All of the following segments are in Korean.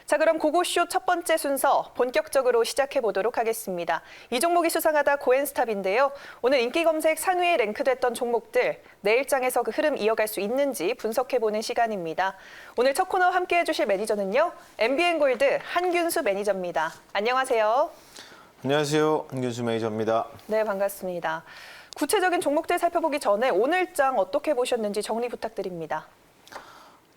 자, 그럼 고고쇼 첫 번째 순서 본격적으로 시작해 보도록 하겠습니다. 이 종목이 수상하다 고엔스탑인데요. 오늘 인기 검색 상위에 랭크됐던 종목들 내일장에서 그 흐름 이어갈 수 있는지 분석해보는 시간입니다. 오늘 첫 코너 함께해 주실 매니저는요. MBN골드 한균수 매니저입니다. 안녕하세요. 안녕하세요. 한균수 매니저입니다. 네, 반갑습니다. 구체적인 종목들 살펴보기 전에 오늘장 어떻게 보셨는지 정리 부탁드립니다.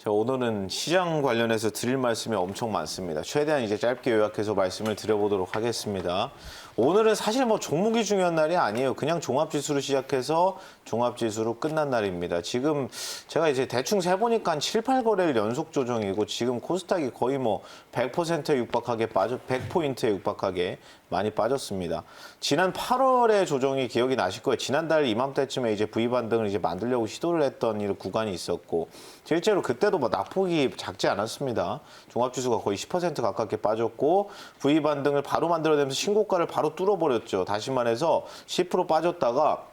오늘은 시장 관련해서 드릴 말씀이 엄청 많습니다. 최대한 이제 짧게 요약해서 말씀을 드려보도록 하겠습니다. 오늘은 사실 뭐 종목이 중요한 날이 아니에요. 그냥 종합지수로 시작해서 종합지수로 끝난 날입니다. 지금 제가 이제 대충 세보니까 한 7, 8거래일 연속 조정이고 지금 코스닥이 거의 뭐 100%에 육박하게 100포인트에 육박하게 많이 빠졌습니다. 지난 8월에 조정이 기억이 나실 거예요. 지난달 이맘때쯤에 이제 V반등을 이제 만들려고 시도를 했던 이 구간이 있었고 실제로 그때도 뭐 낙폭이 작지 않았습니다. 종합지수가 거의 10% 가깝게 빠졌고 V반등을 바로 만들어내면서 신고가를 바로 뚫어버렸죠. 다시 말해서 10% 빠졌다가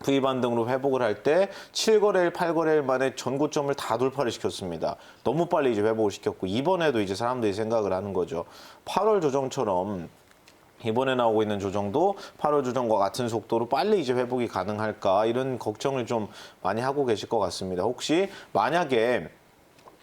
V반등으로 회복을 할 때 7거래일, 8거래일 만에 전고점을 다 돌파를 시켰습니다. 너무 빨리 이제 회복을 시켰고 이번에도 이제 사람들이 생각을 하는 거죠. 8월 조정처럼 이번에 나오고 있는 조정도 8월 조정과 같은 속도로 빨리 이제 회복이 가능할까 이런 걱정을 좀 많이 하고 계실 것 같습니다. 혹시 만약에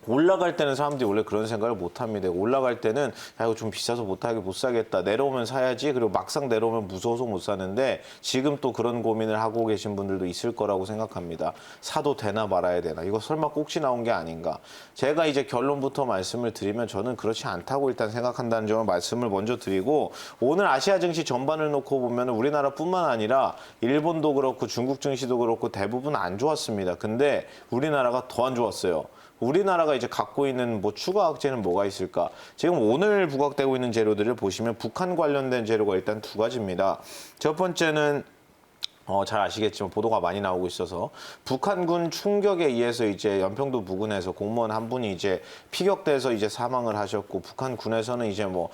올라갈 때는 사람들이 원래 그런 생각을 못 합니다. 올라갈 때는 야, 이거 좀 비싸서 못 사겠다. 내려오면 사야지. 그리고 막상 내려오면 무서워서 못 사는데 지금 또 그런 고민을 하고 계신 분들도 있을 거라고 생각합니다. 사도 되나 말아야 되나. 이거 설마 꼭지 나온 게 아닌가. 제가 이제 결론부터 말씀을 드리면 저는 그렇지 않다고 일단 생각한다는 점을 말씀을 먼저 드리고 오늘 아시아 증시 전반을 놓고 보면 우리나라뿐만 아니라 일본도 그렇고 중국 증시도 그렇고 대부분 안 좋았습니다. 근데 우리나라가 더 안 좋았어요. 우리나라가 이제 갖고 있는 뭐 추가 악재는 뭐가 있을까? 지금 오늘 부각되고 있는 재료들을 보시면 북한 관련된 재료가 일단 두 가지입니다. 첫 번째는 잘 아시겠지만 보도가 많이 나오고 있어서 북한군 충격에 의해서 이제 연평도 부근에서 공무원 한 분이 이제 피격돼서 이제 사망을 하셨고 북한군에서는 이제 뭐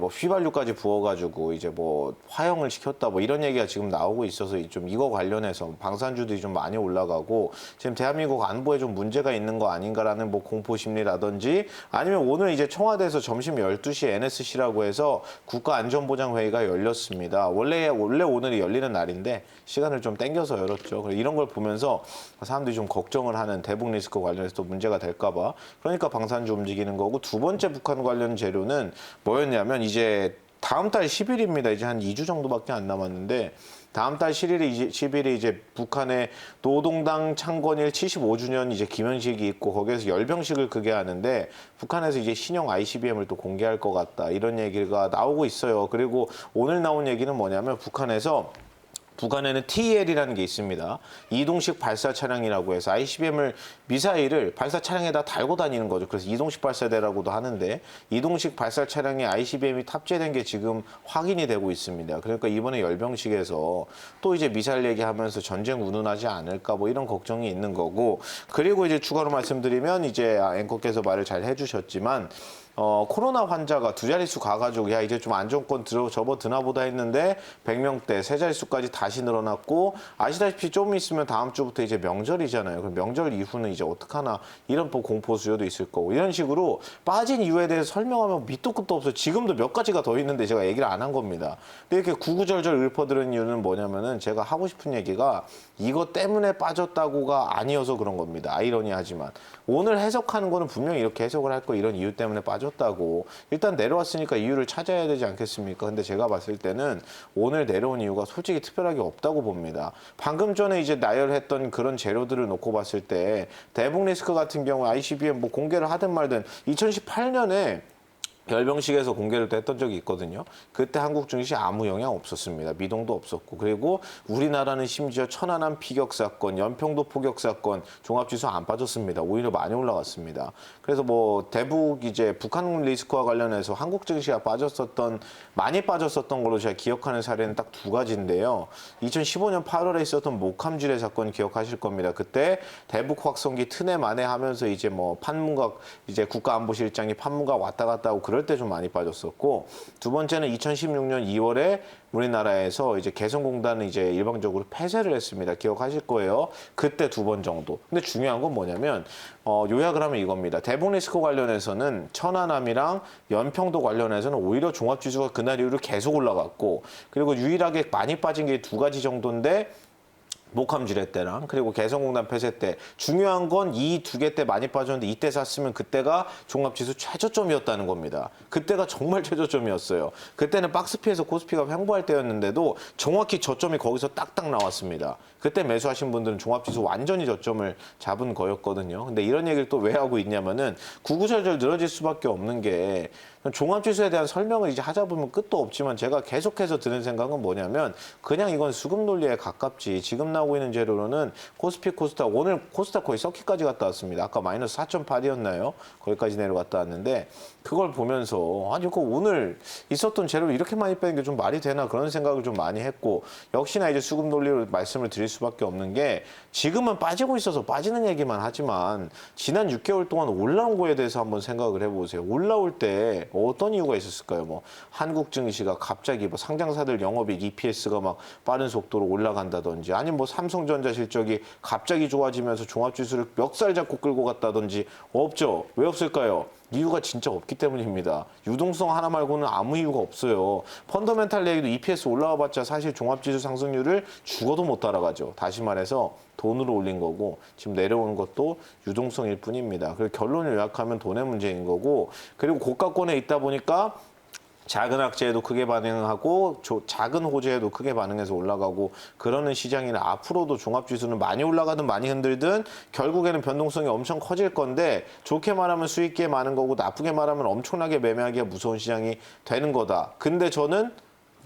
휘발유까지 부어가지고 이제 뭐 화형을 시켰다 뭐 이런 얘기가 지금 나오고 있어서 좀 이거 관련해서 방산주들이 좀 많이 올라가고 지금 대한민국 안보에 좀 문제가 있는 거 아닌가라는 뭐 공포 심리라든지 아니면 오늘 이제 청와대에서 점심 12시에 NSC라고 해서 국가안전보장회의가 열렸습니다. 원래 오늘이 열리는 날인데 시간을 좀 땡겨서 열었죠. 이런 걸 보면서 사람들이 좀 걱정을 하는 대북 리스크 관련해서 또 문제가 될까 봐. 그러니까 방산주 움직이는 거고 두 번째 북한 관련 재료는 뭐였냐면 이제 다음 달 10일입니다. 이제 한 2주 정도밖에 안 남았는데 다음 달 10일에 이제 북한의 노동당 창건일 75주년 이제 기념식이 있고 거기에서 열병식을 크게 하는데 북한에서 이제 신형 ICBM을 또 공개할 것 같다. 이런 얘기가 나오고 있어요. 그리고 오늘 나온 얘기는 뭐냐면 북한에는 TEL이라는 게 있습니다. 이동식 발사 차량이라고 해서 미사일을 발사 차량에다 달고 다니는 거죠. 그래서 이동식 발사대라고도 하는데 이동식 발사 차량에 ICBM이 탑재된 게 지금 확인이 되고 있습니다. 그러니까 이번에 열병식에서 또 이제 미사일 얘기하면서 전쟁 운운하지 않을까 뭐 이런 걱정이 있는 거고 그리고 이제 추가로 말씀드리면 이제 앵커께서 말을 잘 해주셨지만 코로나 환자가 두 자릿수 가가지고 야 이제 좀 안정권 접어드나 보다 했는데 100명대 세 자릿수까지 다시 늘어났고 아시다시피 좀 있으면 다음 주부터 이제 명절이잖아요. 그럼 명절 이후는 이제 어떡하나 이런 공포 수요도 있을 거고 이런 식으로 빠진 이유에 대해서 설명하면 밑도 끝도 없어요. 지금도 몇 가지가 더 있는데 제가 얘기를 안 한 겁니다. 근데 이렇게 구구절절 읊어드는 이유는 뭐냐면은 제가 하고 싶은 얘기가 이것 때문에 빠졌다고가 아니어서 그런 겁니다. 아이러니하지만 오늘 해석하는 거는 분명히 이렇게 해석을 할 거 이런 이유 때문에 빠졌다고 일단 내려왔으니까 이유를 찾아야 되지 않겠습니까? 근데 제가 봤을 때는 오늘 내려온 이유가 솔직히 특별하게 없다고 봅니다. 방금 전에 이제 나열했던 그런 재료들을 놓고 봤을 때 대북 리스크 같은 경우 ICBM 뭐 공개를 하든 말든 2018년에 열병식에서 공개를 또 했던 적이 있거든요. 그때 한국 증시 아무 영향 없었습니다. 미동도 없었고. 그리고 우리나라는 심지어 천안함 피격 사건, 연평도 포격 사건, 종합지수 안 빠졌습니다. 오히려 많이 올라갔습니다. 그래서 뭐 대북 이제 북한 리스크와 관련해서 한국 증시가 많이 빠졌었던 걸로 제가 기억하는 사례는 딱 두 가지인데요. 2015년 8월에 있었던 목함지뢰 사건 기억하실 겁니다. 그때 대북 확성기 트내 만에 하면서 이제 뭐 판문각 이제 국가안보실장이 판문각 왔다 갔다 하고 그럴 때 좀 많이 빠졌었고, 두 번째는 2016년 2월에 우리나라에서 이제 개성공단은 이제 일방적으로 폐쇄를 했습니다. 기억하실 거예요. 그때 2번 정도. 근데 중요한 건 뭐냐면 요약을 하면 이겁니다. 대북 리스크 관련해서는 천안함이랑 연평도 관련해서는 오히려 종합지수가 그날 이후로 계속 올라갔고, 그리고 유일하게 많이 빠진 게 2가지 정도인데 목함 지뢰 때랑 그리고 개성공단 폐쇄 때 중요한 건 이 2개 때 많이 빠졌는데 이때 샀으면 그때가 종합지수 최저점이었다는 겁니다. 그때가 정말 최저점이었어요. 그때는 박스피에서 코스피가 횡보할 때였는데도 정확히 저점이 거기서 딱딱 나왔습니다. 그때 매수하신 분들은 종합지수 완전히 저점을 잡은 거였거든요. 근데 이런 얘기를 또 왜 하고 있냐면은 구구절절 늘어질 수밖에 없는 게 종합지수에 대한 설명을 이제 하자 보면 끝도 없지만 제가 계속해서 드는 생각은 뭐냐면 그냥 이건 수급 논리에 가깝지. 지금 나오고 있는 재료로는 코스피, 코스닥 오늘 코스닥 거의 서킷까지 갔다 왔습니다. 아까 마이너스 4.8이었나요? 거기까지 내려갔다 왔는데 그걸 보면서 아니 그 오늘 있었던 재료를 이렇게 많이 빼는 게 좀 말이 되나 그런 생각을 좀 많이 했고 역시나 이제 수급 논리로 말씀을 드릴 수밖에 없는 게 지금은 빠지고 있어서 빠지는 얘기만 하지만 지난 6개월 동안 올라온 거에 대해서 한번 생각을 해보세요. 올라올 때 어떤 이유가 있었을까요? 뭐 한국 증시가 갑자기 뭐 상장사들 영업이익 EPS가 막 빠른 속도로 올라간다든지 아니면 뭐 삼성전자 실적이 갑자기 좋아지면서 종합지수를 멱살 잡고 끌고 갔다든지 없죠. 왜 없을까요? 이유가 진짜 없기 때문입니다. 유동성 하나 말고는 아무 이유가 없어요. 펀더멘탈 얘기도 EPS 올라와 봤자 사실 종합지수 상승률을 죽어도 못 따라가죠. 다시 말해서 돈으로 올린 거고 지금 내려오는 것도 유동성일 뿐입니다. 그리고 결론을 요약하면 돈의 문제인 거고 그리고 고가권에 있다 보니까 작은 악재에도 크게 반응하고 작은 호재에도 크게 반응해서 올라가고 그러는 시장이나 앞으로도 종합지수는 많이 올라가든 많이 흔들든 결국에는 변동성이 엄청 커질 건데 좋게 말하면 수익기에 많은 거고 나쁘게 말하면 엄청나게 매매하기가 무서운 시장이 되는 거다. 근데 저는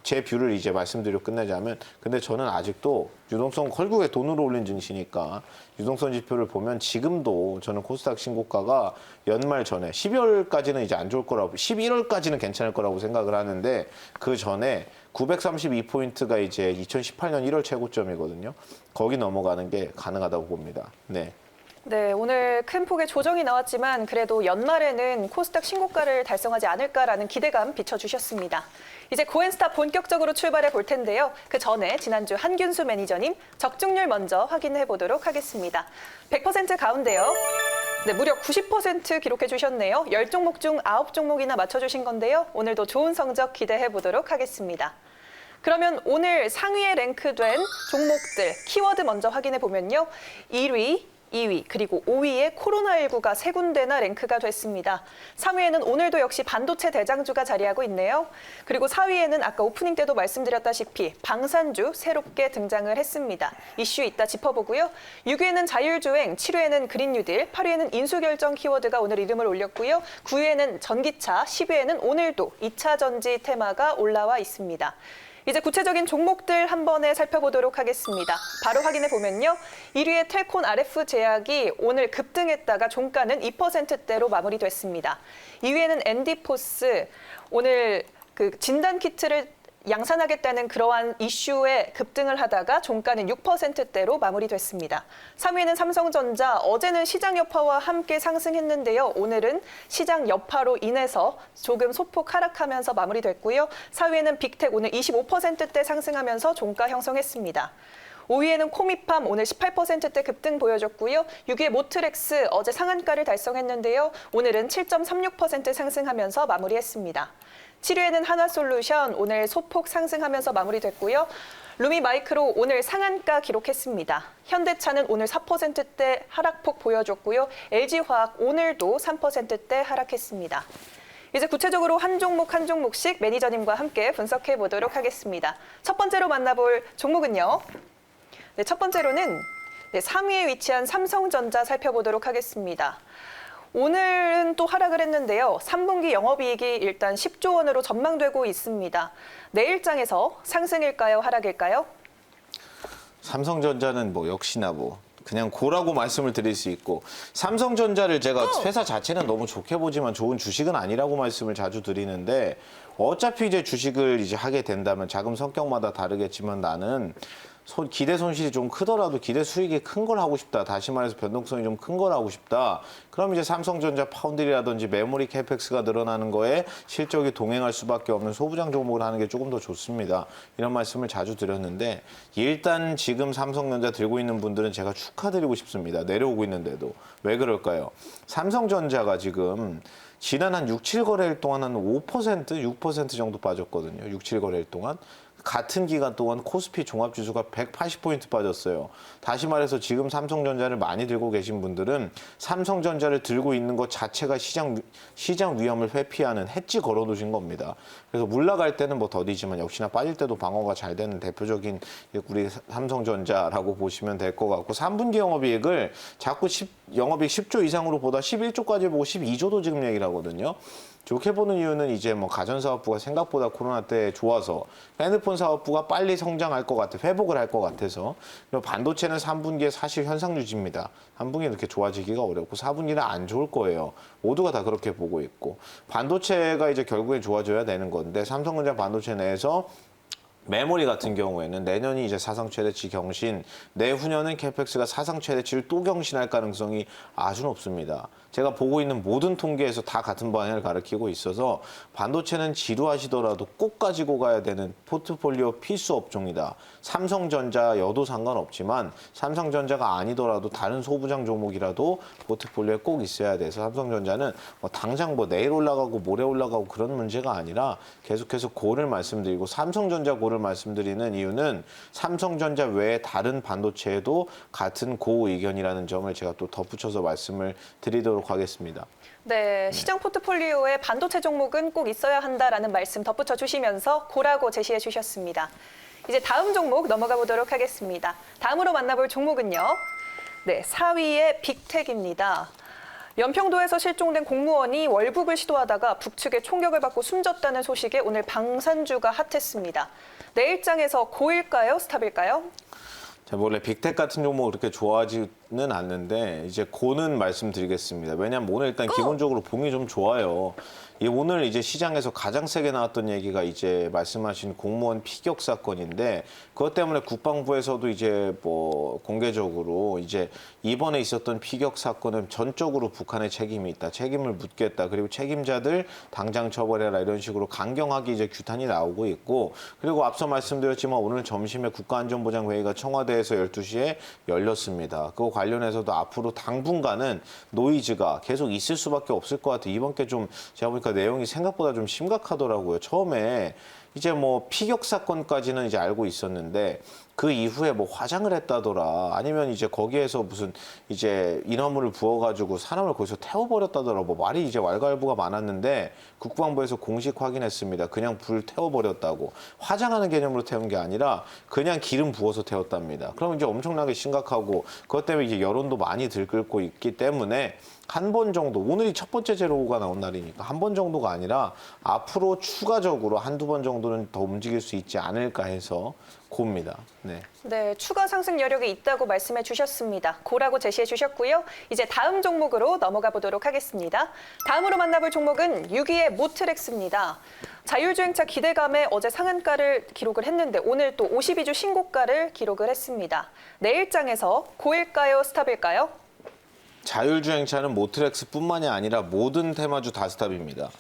제 뷰를 이제 말씀드리고 끝내자면 근데 저는 아직도 유동성 결국에 돈으로 올린 증시니까 유동성 지표를 보면 지금도 저는 코스닥 신고가가 연말 전에 12월까지는 이제 안 좋을 거라고 11월까지는 괜찮을 거라고 생각을 하는데 그 전에 932포인트가 이제 2018년 1월 최고점이거든요. 거기 넘어가는 게 가능하다고 봅니다. 네. 네, 오늘 큰 폭의 조정이 나왔지만 그래도 연말에는 코스닥 신고가를 달성하지 않을까라는 기대감 비춰주셨습니다. 이제 고엔스타 본격적으로 출발해 볼 텐데요. 그 전에 지난주 한균수 매니저님 적중률 먼저 확인해 보도록 하겠습니다. 100% 가운데요. 네, 무려 90% 기록해 주셨네요. 10종목 중 9종목이나 맞춰주신 건데요. 오늘도 좋은 성적 기대해 보도록 하겠습니다. 그러면 오늘 상위에 랭크된 종목들 키워드 먼저 확인해 보면요. 1위, 2위 그리고 5위에 코로나19가 3군데나 랭크가 됐습니다. 3위에는 오늘도 역시 반도체 대장주가 자리하고 있네요. 그리고 4위에는 아까 오프닝 때도 말씀드렸다시피 방산주 새롭게 등장을 했습니다. 이슈 이따 짚어보고요. 6위에는 자율주행, 7위에는 그린뉴딜, 8위에는 인수결정 키워드가 오늘 이름을 올렸고요. 9위에는 전기차, 10위에는 오늘도 2차 전지 테마가 올라와 있습니다. 이제 구체적인 종목들 한 번에 살펴보도록 하겠습니다. 바로 확인해 보면요. 1위의 텔콘 RF 제약이 오늘 급등했다가 종가는 2%대로 마무리됐습니다. 2위에는 엔디포스, 오늘 그 진단 키트를 양산하겠다는 그러한 이슈에 급등을 하다가 종가는 6%대로 마무리됐습니다. 3위는 삼성전자, 어제는 시장 여파와 함께 상승했는데요. 오늘은 시장 여파로 인해서 조금 소폭 하락하면서 마무리됐고요. 4위에는 빅텍 오늘 25%대 상승하면서 종가 형성했습니다. 5위에는 코미팜 오늘 18%대 급등 보여줬고요. 6위의 모트렉스 어제 상한가를 달성했는데요. 오늘은 7.36% 상승하면서 마무리했습니다. 7위에는 하나솔루션 오늘 소폭 상승하면서 마무리됐고요. 루미마이크로 오늘 상한가 기록했습니다. 현대차는 오늘 4%대 하락폭 보여줬고요. LG화학 오늘도 3%대 하락했습니다. 이제 구체적으로 한 종목 한 종목씩 매니저님과 함께 분석해 보도록 하겠습니다. 첫 번째로 만나볼 종목은요. 네, 첫 번째로는 3위에 위치한 삼성전자 살펴보도록 하겠습니다. 오늘은 또 하락을 했는데요. 3분기 영업이익이 일단 10조 원으로 전망되고 있습니다. 내일장에서 상승일까요? 하락일까요? 삼성전자는 뭐 역시나 뭐 그냥 고라고 말씀을 드릴 수 있고 삼성전자를 제가 회사 자체는 너무 좋게 보지만 좋은 주식은 아니라고 말씀을 자주 드리는데 어차피 이제 주식을 이제 하게 된다면 자금 성격마다 다르겠지만 나는 기대 손실이 좀 크더라도 기대 수익이 큰 걸 하고 싶다. 다시 말해서 변동성이 좀 큰 걸 하고 싶다. 그럼 이제 삼성전자 파운드리라든지 메모리 캐펙스가 늘어나는 거에 실적이 동행할 수밖에 없는 소부장 종목을 하는 게 조금 더 좋습니다. 이런 말씀을 자주 드렸는데 일단 지금 삼성전자 들고 있는 분들은 제가 축하드리고 싶습니다. 내려오고 있는데도. 왜 그럴까요? 삼성전자가 지금 지난 한 6, 7거래일 동안 한 5%, 6% 정도 빠졌거든요. 6, 7거래일 동안. 같은 기간 동안 코스피 종합지수가 180포인트 빠졌어요. 다시 말해서 지금 삼성전자를 많이 들고 계신 분들은 삼성전자를 들고 있는 것 자체가 시장 위험을 회피하는 해지 걸어두신 겁니다. 그래서 올라갈 때는 뭐 더디지만 역시나 빠질 때도 방어가 잘 되는 대표적인 우리 삼성전자라고 보시면 될 것 같고 3분기 영업이익을 자꾸 영업이익 10조 이상으로 보다 11조까지 보고 12조도 지금 얘기를 하거든요. 좋게 보는 이유는 이제 뭐 가전사업부가 생각보다 코로나 때 좋아서 핸드폰 사업부가 빨리 성장할 것 같아, 회복을 할 것 같아서. 그리고 반도체는 3분기에 사실 현상 유지입니다. 3분기 이렇게 좋아지기가 어렵고 4분기는 안 좋을 거예요. 모두가 다 그렇게 보고 있고. 반도체가 이제 결국엔 좋아져야 되는 건데 삼성전자 반도체 내에서 메모리 같은 경우에는 내년이 이제 사상 최대치 경신, 내후년은 캐펙스가 사상 최대치를 또 경신할 가능성이 아주 높습니다. 제가 보고 있는 모든 통계에서 다 같은 방향을 가리키고 있어서 반도체는 지루하시더라도 꼭 가지고 가야 되는 포트폴리오 필수 업종이다. 삼성전자여도 상관없지만 삼성전자가 아니더라도 다른 소부장 종목이라도 포트폴리오에 꼭 있어야 돼서 삼성전자는 당장 내일 올라가고 모레 올라가고 그런 문제가 아니라 계속해서 고를 말씀드리고 삼성전자 고를 말씀드리는 이유는 삼성전자 외에 다른 반도체에도 같은 고 의견이라는 점을 제가 또 덧붙여서 말씀을 드리도록 하겠습니다. 네, 시장 포트폴리오에 반도체 종목은 꼭 있어야 한다라는 말씀 덧붙여 주시면서 고라고 제시해 주셨습니다. 이제 다음 종목 넘어가 보도록 하겠습니다. 다음으로 만나볼 종목은요. 네, 4위의 빅텍입니다. 연평도에서 실종된 공무원이 월북을 시도하다가 북측의 총격을 받고 숨졌다는 소식에 오늘 방산주가 핫했습니다. 내일장에서 고일까요? 스탑일까요? 자, 원래 빅텍 같은 종목 그렇게 좋아하지는 않는데 이제 고는 말씀드리겠습니다. 왜냐하면 오늘 일단 기본적으로 봉이 좀 좋아요. 오늘 이제 시장에서 가장 세게 나왔던 얘기가 이제 말씀하신 공무원 피격 사건인데 그것 때문에 국방부에서도 이제 뭐 공개적으로 이제 이번에 있었던 피격 사건은 전적으로 북한의 책임이 있다. 책임을 묻겠다. 그리고 책임자들 당장 처벌해라 이런 식으로 강경하게 이제 규탄이 나오고 있고 그리고 앞서 말씀드렸지만 오늘 점심에 국가안전보장회의가 청와대에서 12시에 열렸습니다. 그거 관련해서도 앞으로 당분간은 노이즈가 계속 있을 수밖에 없을 것 같아요. 이번 게 좀 제가 보니까 내용이 생각보다 좀 심각하더라고요. 처음에 이제 뭐 피격 사건까지는 이제 알고 있었는데 그 이후에 뭐 화장을 했다더라 아니면 이제 거기에서 무슨 이제 인화물을 부어가지고 사람을 거기서 태워버렸다더라 뭐 말이 이제 왈가왈부가 많았는데 국방부에서 공식 확인했습니다. 그냥 불 태워버렸다고 화장하는 개념으로 태운 게 아니라 그냥 기름 부어서 태웠답니다. 그럼 이제 엄청나게 심각하고 그것 때문에 이제 여론도 많이 들끓고 있기 때문에 한 번 정도, 오늘이 첫 번째 제로가 나온 날이니까 한 번 정도가 아니라 앞으로 추가적으로 한두 번 정도는 더 움직일 수 있지 않을까 해서 고입니다. 네. 네, 추가 상승 여력이 있다고 말씀해 주셨습니다. 고라고 제시해 주셨고요. 이제 다음 종목으로 넘어가 보도록 하겠습니다. 다음으로 만나볼 종목은 6위의 모트렉스입니다. 자율주행차 기대감에 어제 상한가를 기록을 했는데 오늘 또 52주 신고가를 기록을 했습니다. 내일장에서 고일까요? 스탑일까요? 자율주행차는 모트렉스뿐만이 아니라 모든 테마주 다 스탑입니다.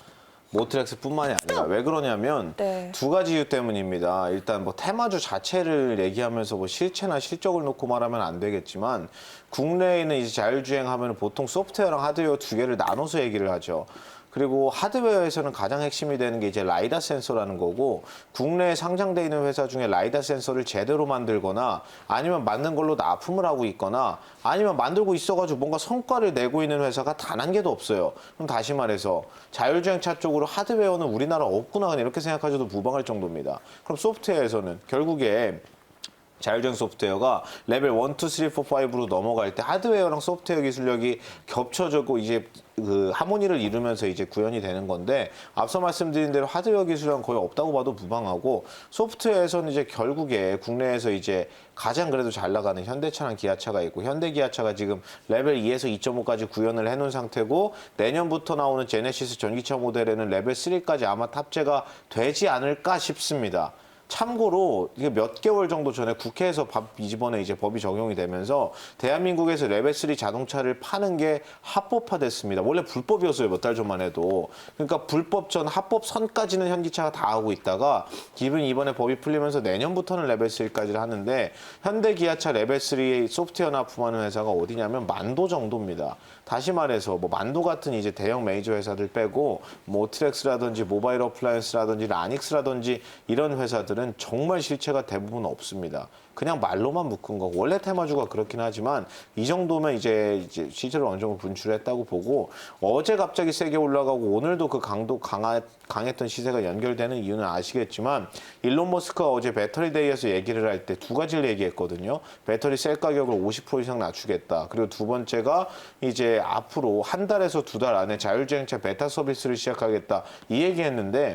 모트렉스뿐만이 아니라 왜 그러냐면 네. 두 가지 이유 때문입니다. 일단 뭐 테마주 자체를 얘기하면서 뭐 실체나 실적을 놓고 말하면 안 되겠지만 국내에는 이제 자율주행하면 보통 소프트웨어랑 하드웨어 두 개를 나눠서 얘기를 하죠. 그리고 하드웨어에서는 가장 핵심이 되는 게 이제 라이다 센서라는 거고 국내에 상장돼 있는 회사 중에 라이다 센서를 제대로 만들거나 아니면 만든 걸로 납품을 하고 있거나 아니면 만들고 있어가지고 뭔가 성과를 내고 있는 회사가 단 한 개도 없어요. 그럼 다시 말해서 자율주행차 쪽으로 하드웨어는 우리나라 없구나 그냥 이렇게 생각하셔도 무방할 정도입니다. 그럼 소프트웨어에서는 결국에 자율주행 소프트웨어가 레벨 1, 2, 3, 4, 5로 넘어갈 때 하드웨어랑 소프트웨어 기술력이 겹쳐지고 이제 그 하모니를 이루면서 이제 구현이 되는 건데 앞서 말씀드린 대로 하드웨어 기술은 거의 없다고 봐도 무방하고 소프트웨어에서는 이제 결국에 국내에서 이제 가장 그래도 잘 나가는 현대차랑 기아차가 있고 현대기아차가 지금 레벨 2에서 2.5까지 구현을 해놓은 상태고 내년부터 나오는 제네시스 전기차 모델에는 레벨 3까지 아마 탑재가 되지 않을까 싶습니다. 참고로 이게 몇 개월 정도 전에 국회에서 이번에 이제 법이 적용이 되면서 대한민국에서 레벨 3 자동차를 파는 게 합법화됐습니다. 원래 불법이었어요. 몇 달 전만 해도. 그러니까 불법 전 합법 선까지는 현기차가 다 하고 있다가 이번에 법이 풀리면서 내년부터는 레벨 3까지를 하는데 현대 기아차 레벨 3 소프트웨어 납품하는 회사가 어디냐면 만도 정도입니다. 다시 말해서 뭐 만도 같은 이제 대형 메이저 회사들 빼고 뭐 트렉스라든지 모바일 어플라이언스라든지 라닉스라든지 이런 회사들은 정말 실체가 대부분 없습니다. 그냥 말로만 묶은 거. 원래 테마주가 그렇긴 하지만 이 정도면 이제 실제로 어느 정도 분출했다고 보고 어제 갑자기 세게 올라가고 오늘도 그 강했던 시세가 연결되는 이유는 아시겠지만 일론 머스크가 어제 배터리 데이에서 얘기를 할 때 두 가지를 얘기했거든요. 배터리 셀 가격을 50% 이상 낮추겠다. 그리고 두 번째가 이제 앞으로 한 달에서 두 달 안에 자율주행차 베타 서비스를 시작하겠다. 이 얘기했는데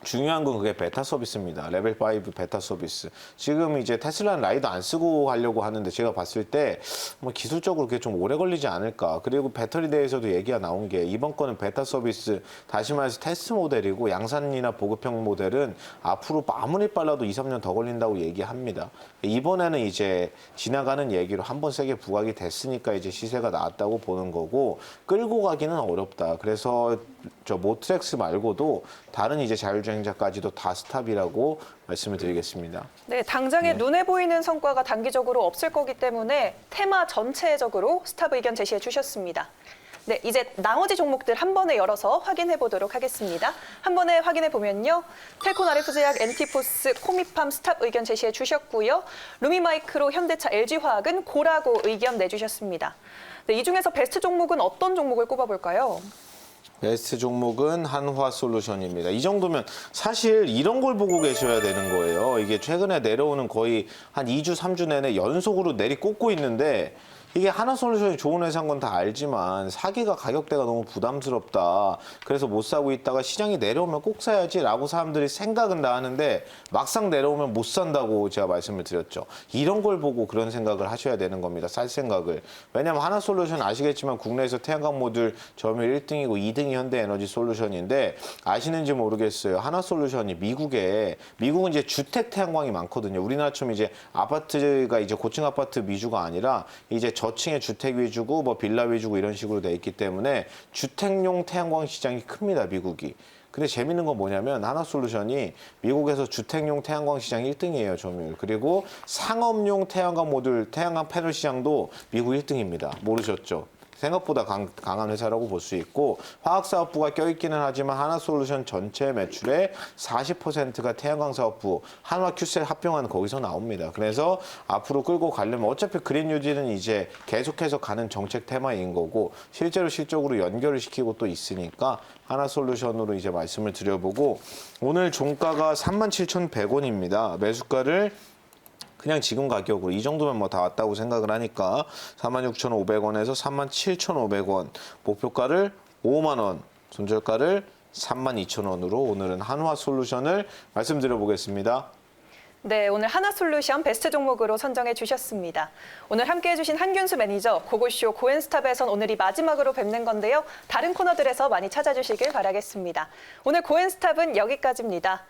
중요한 건 그게 베타 서비스입니다. 레벨 5 베타 서비스. 지금 이제 테슬라는 라이더 안 쓰고 하려고 하는데 제가 봤을 때 뭐 기술적으로 그게 좀 오래 걸리지 않을까. 그리고 배터리 대해서도 얘기가 나온 게 이번 거는 베타 서비스, 다시 말해서 테스트 모델이고 양산이나 보급형 모델은 앞으로 아무리 빨라도 2, 3년 더 걸린다고 얘기합니다. 이번에는 이제 지나가는 얘기로 한번 세게 부각이 됐으니까 이제 시세가 나왔다고 보는 거고 끌고 가기는 어렵다. 그래서 저 모트렉스 말고도 다른 이제 자율주행차까지도 다 스탑이라고 말씀을 드리겠습니다. 네, 당장에 눈에 보이는 성과가 단기적으로 없을 거기 때문에 테마 전체적으로 스탑 의견 제시해 주셨습니다. 네, 이제 나머지 종목들 한 번에 열어서 확인해 보도록 하겠습니다. 한 번에 확인해 보면요. 텔콘 RF제약, 엔티포스, 코미팜 스탑 의견 제시해 주셨고요. 루미마이크로, 현대차, LG화학은 고라고 의견 내주셨습니다. 네, 이 중에서 베스트 종목은 어떤 종목을 꼽아볼까요? 베스트 종목은 한화솔루션입니다. 이 정도면 사실 이런 걸 보고 계셔야 되는 거예요. 이게 최근에 내려오는 거의 한 2주, 3주 내내 연속으로 내리꽂고 있는데 이게 한화솔루션이 좋은 회사인 건 다 알지만 사기가 가격대가 너무 부담스럽다. 그래서 못 사고 있다가 시장이 내려오면 꼭 사야지라고 사람들이 생각은 다 하는데 막상 내려오면 못 산다고 제가 말씀을 드렸죠. 이런 걸 보고 그런 생각을 하셔야 되는 겁니다. 살 생각을. 왜냐하면 한화솔루션 아시겠지만 국내에서 태양광 모듈 점유율 1등이고 2등이 현대에너지솔루션인데 아시는지 모르겠어요. 한화솔루션이 미국은 이제 주택 태양광이 많거든요. 우리나라처럼 이제 아파트가 이제 고층 아파트 위주가 아니라 이제 저층의 주택 위주고 뭐 빌라 위주고 이런 식으로 돼 있기 때문에 주택용 태양광 시장이 큽니다, 미국이. 근데 재밌는 건 뭐냐면 한화솔루션이 미국에서 주택용 태양광 시장 1등이에요, 점유율. 그리고 상업용 태양광 모듈, 태양광 패널 시장도 미국 1등입니다. 모르셨죠? 생각보다 강한 회사라고 볼 수 있고 화학사업부가 껴있기는 하지만 한화솔루션 전체 매출의 40%가 태양광 사업부, 한화큐셀 합병한 거기서 나옵니다. 그래서 앞으로 끌고 가려면 어차피 그린 뉴딜은 이제 계속해서 가는 정책 테마인 거고 실제로 실적으로 연결을 시키고 또 있으니까 한화솔루션으로 이제 말씀을 드려보고 오늘 종가가 37,100원입니다. 매수가를 그냥 지금 가격으로 이 정도면 뭐 다 왔다고 생각을 하니까 46,500원에서 37,500원, 목표가를 5만 원, 손절가를 32,000원으로 오늘은 한화솔루션을 말씀드려보겠습니다. 네, 오늘 한화솔루션 베스트 종목으로 선정해 주셨습니다. 오늘 함께해 주신 한균수 매니저, 고고쇼 고엔스탑에선 오늘이 마지막으로 뵙는 건데요. 다른 코너들에서 많이 찾아주시길 바라겠습니다. 오늘 고엔스탑은 여기까지입니다.